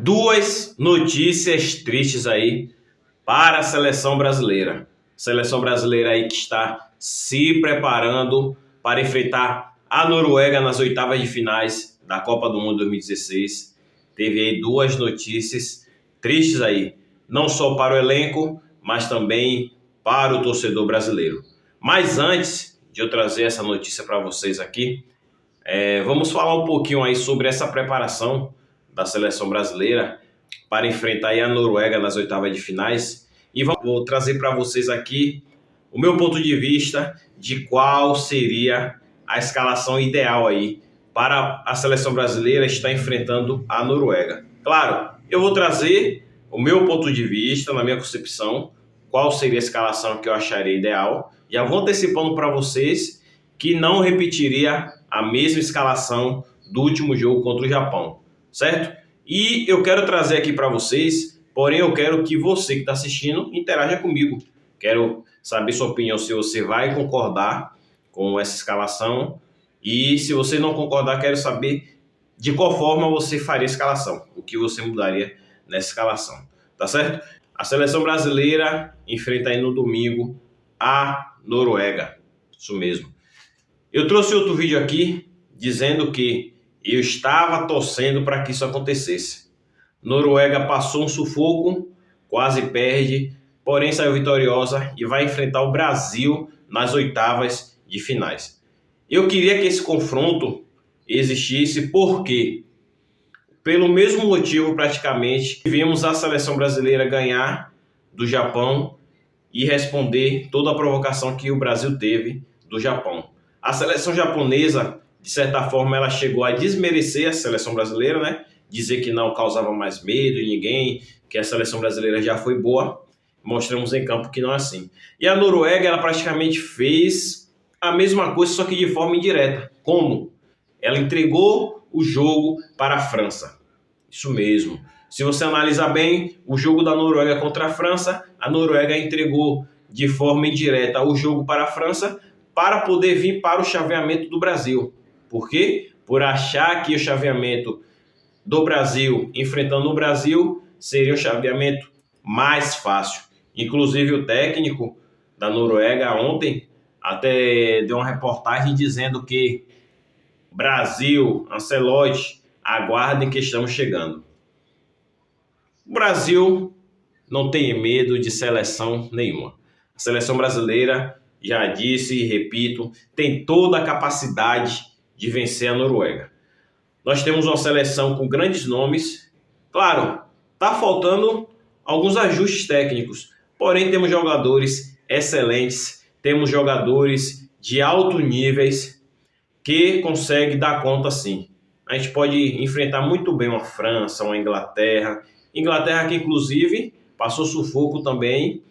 Duas notícias tristes aí para a seleção brasileira. Seleção brasileira aí que está se preparando para enfrentar a Noruega nas oitavas de finais da Copa do Mundo 2016. Teve aí duas notícias tristes aí, não só para o elenco, mas também para o torcedor brasileiro. Mas antes de eu trazer essa notícia para vocês aqui, vamos falar um pouquinho aí sobre essa preparação da seleção brasileira para enfrentar aí a Noruega nas oitavas de finais. E vou trazer para vocês aqui o meu ponto de vista de qual seria a escalação ideal aí para a seleção brasileira estar enfrentando a Noruega. Claro, eu vou trazer o meu ponto de vista, na minha concepção, qual seria a escalação que eu acharia ideal. Já vou antecipando para vocês que não repetiria a mesma escalação do último jogo contra o Japão, certo? E eu quero trazer aqui para vocês, porém eu quero que você que está assistindo interaja comigo. Quero saber sua opinião, se você vai concordar com essa escalação, e se você não concordar, quero saber de qual forma você faria a escalação, o que você mudaria nessa escalação, tá certo? A seleção brasileira enfrenta aí no domingo a Noruega, isso mesmo. Eu trouxe outro vídeo aqui dizendo que eu estava torcendo para que isso acontecesse. Noruega passou um sufoco, quase perde, porém saiu vitoriosa e vai enfrentar o Brasil nas oitavas de finais. Eu queria que esse confronto existisse porque, pelo mesmo motivo praticamente, vimos a seleção brasileira ganhar do Japão e responder toda a provocação que o Brasil teve do Japão. A seleção japonesa, de certa forma, ela chegou a desmerecer a seleção brasileira, né? Dizer que não causava mais medo em ninguém, que a seleção brasileira já foi boa. Mostramos em campo que não é assim. E a Noruega, ela praticamente fez a mesma coisa, só que de forma indireta. Como? Ela entregou o jogo para a França. Isso mesmo. Se você analisar bem o jogo da Noruega contra a França, a Noruega entregou de forma indireta o jogo para a França para poder vir para o chaveamento do Brasil. Por quê? Por achar que o chaveamento do Brasil, enfrentando o Brasil, seria um chaveamento mais fácil. Inclusive o técnico da Noruega ontem até deu uma reportagem dizendo que Brasil, Ancelotti, aguardem que estamos chegando. O Brasil não tem medo de seleção nenhuma. A seleção brasileira, já disse e repito, tem toda a capacidade de vencer a Noruega. Nós temos uma seleção com grandes nomes. Claro, está faltando alguns ajustes técnicos, porém temos jogadores excelentes, temos jogadores de alto níveis que conseguem dar conta sim. A gente pode enfrentar muito bem uma França, uma Inglaterra que inclusive passou sufoco também.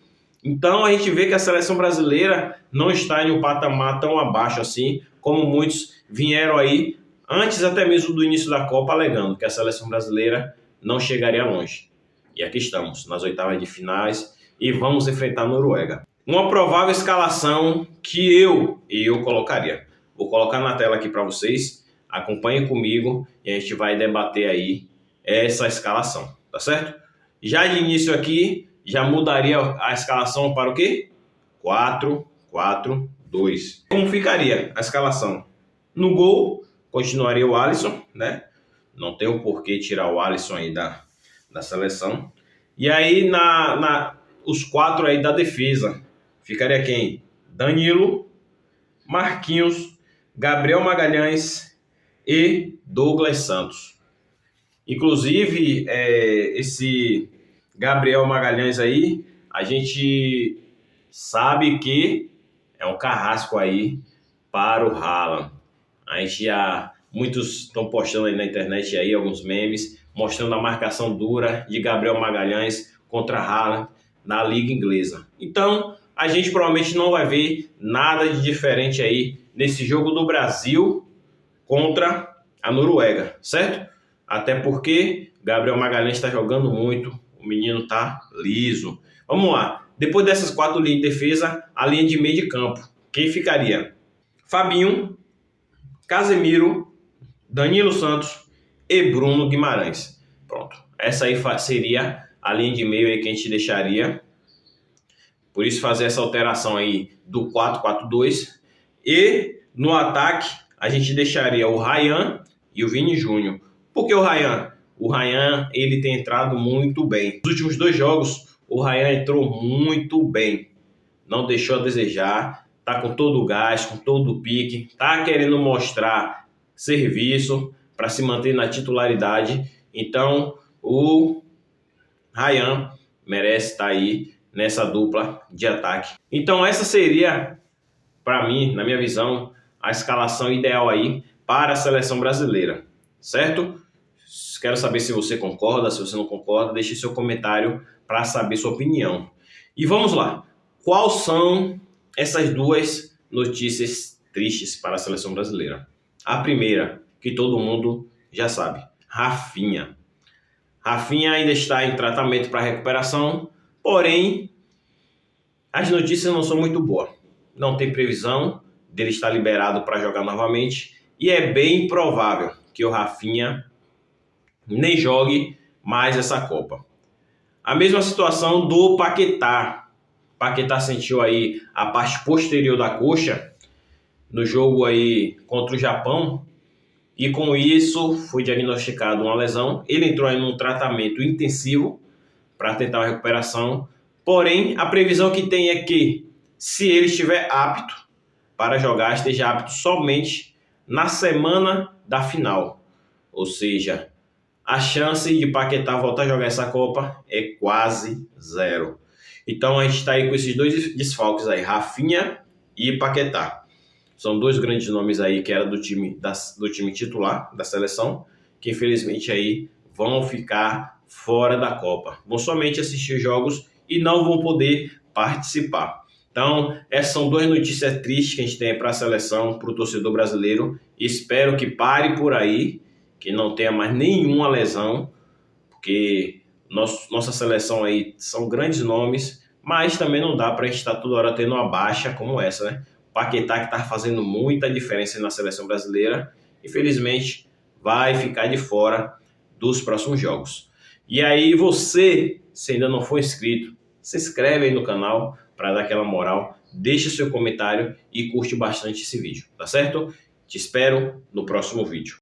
Então a gente vê que a seleção brasileira não está em um patamar tão abaixo assim, como muitos vieram aí, antes até mesmo do início da Copa, alegando que a seleção brasileira não chegaria longe. E aqui estamos, nas oitavas de finais, e vamos enfrentar a Noruega. Uma provável escalação que eu colocaria. Vou colocar na tela aqui para vocês, acompanhem comigo e a gente vai debater aí essa escalação, tá certo? Já de início aqui, já mudaria a escalação para o quê? 4-4-2. Como ficaria a escalação? No gol, continuaria o Alisson, né? Não tem o porquê tirar o Alisson aí da seleção. E aí, os quatro aí da defesa, ficaria quem? Danilo, Marquinhos, Gabriel Magalhães e Douglas Santos. Inclusive, esse Gabriel Magalhães aí, a gente sabe que é um carrasco aí para o Haaland. Muitos estão postando aí na internet aí alguns memes mostrando a marcação dura de Gabriel Magalhães contra Haaland na Liga Inglesa. Então, a gente provavelmente não vai ver nada de diferente aí nesse jogo do Brasil contra a Noruega, certo? Até porque Gabriel Magalhães está jogando muito, o menino está liso. Vamos lá, depois dessas quatro linhas de defesa, a linha de meio de campo. Quem ficaria? Fabinho, Casemiro, Danilo Santos e Bruno Guimarães. Pronto, essa aí seria a linha de meio aí que a gente deixaria. Por isso fazer essa alteração aí do 4-4-2. E no ataque a gente deixaria o Ryan e o Vini Júnior. Por que o Ryan? O Ryan, ele tem entrado muito bem. Nos últimos 2 jogos, o Ryan entrou muito bem. Não deixou a desejar. Tá com todo o gás, com todo o pique. Tá querendo mostrar serviço para se manter na titularidade. Então, o Ryan merece estar aí nessa dupla de ataque. Então essa seria, para mim, na minha visão, a escalação ideal aí para a seleção brasileira, certo? Quero saber se você concorda, se você não concorda, deixe seu comentário para saber sua opinião. E vamos lá, quais são essas 2 notícias tristes para a seleção brasileira? A primeira, que todo mundo já sabe, Rafinha. Rafinha ainda está em tratamento para recuperação, porém, as notícias não são muito boas. Não tem previsão dele estar liberado para jogar novamente e é bem provável que o Rafinha nem jogue mais essa Copa. A mesma situação do Paquetá. Paquetá sentiu aí a parte posterior da coxa no jogo aí contra o Japão e com isso foi diagnosticado uma lesão. Ele entrou em um tratamento intensivo para tentar uma recuperação. Porém, a previsão que tem é que, se ele estiver apto para jogar, esteja apto somente na semana da final. Ou seja, a chance de Paquetá voltar a jogar essa Copa é quase 0. Então a gente está aí com esses 2 desfalques aí, Rafinha e Paquetá. São 2 grandes nomes aí que eram do time titular da seleção, que infelizmente aí vão ficar fora da Copa. Vão somente assistir jogos e não vão poder participar. Então, essas são 2 notícias tristes que a gente tem para a seleção, para o torcedor brasileiro. Espero que pare por aí, que não tenha mais nenhuma lesão, porque nossa seleção aí são grandes nomes, mas também não dá para a gente estar toda hora tendo uma baixa como essa, né? Paquetá, que está fazendo muita diferença na seleção brasileira, infelizmente vai ficar de fora dos próximos jogos. E aí você, se ainda não for inscrito, se inscreve aí no canal para dar aquela moral, deixa seu comentário e curte bastante esse vídeo, tá certo? Te espero no próximo vídeo.